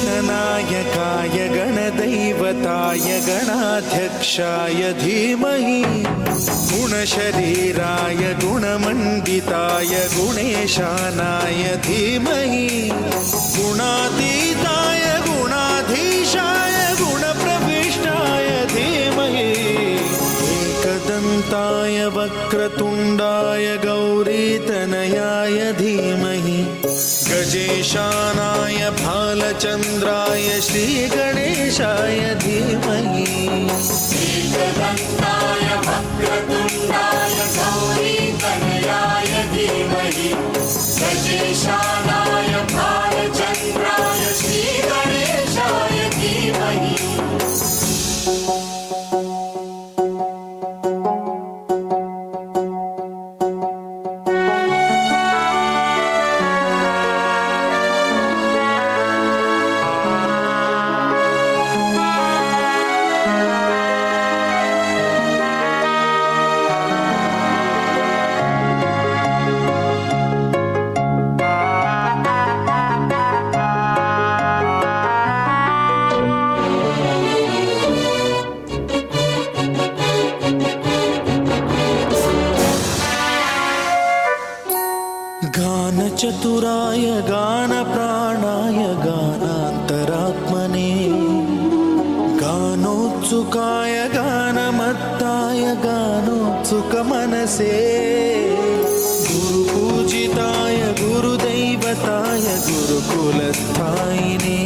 गणनायकाय गणदैवताय गणाध्यक्षाय धीमहि गुणशरीराय गुणमण्डिताय गुणेशानाय धीमहि गुणातीताय गुणाधीशाय गुणप्रविष्टाय धीमहि एकदन्ताय वक्रतुण्डाय गौरीतनयाय धीमहि गजेशानाय भालचन्द्राय श्रीगणेशाय धीमहि एकदन्ताय वक्रतुण्डाय गौरीतनयाय धीमहि गजेशानाय भालचन्द्राय श्रीगणेशाय धीमहि गानचतुराय गानप्राणाय गानान्तरात्मने गानोत्सुकाय गानमत्ताय गानोत्सुकमनसे गुरुपूजिताय गुरुदैवताय गुरुकुलस्थायिने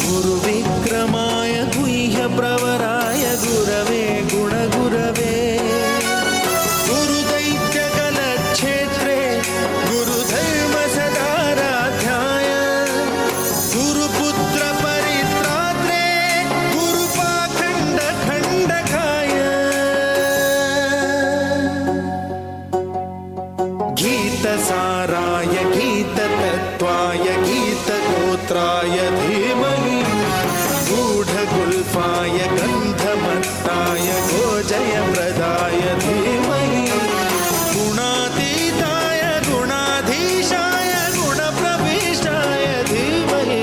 गुरुविक्रमाय गुह्यप्रवराय गुरवे गुणगुरवे गीतसाराय गीततत्त्वाय गीतगोत्राय धीमहि गूढगुल्फाय गन्धमत्ताय गोजयप्रदाय धीमहि गुणातीताय गुणाधीशाय गुणप्रविष्टाय धीमहि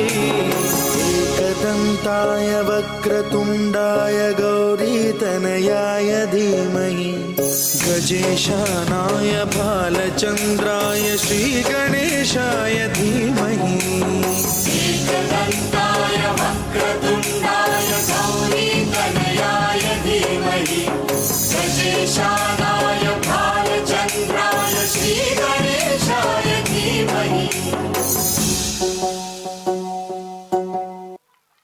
एकदन्ताय वक्रतुण्डाय गौरीतनयाय धीमहि गजेशानाय भालचन्द्राय श्रीगणेशाय धीमहि एकदन्ताय वक्रतुण्डाय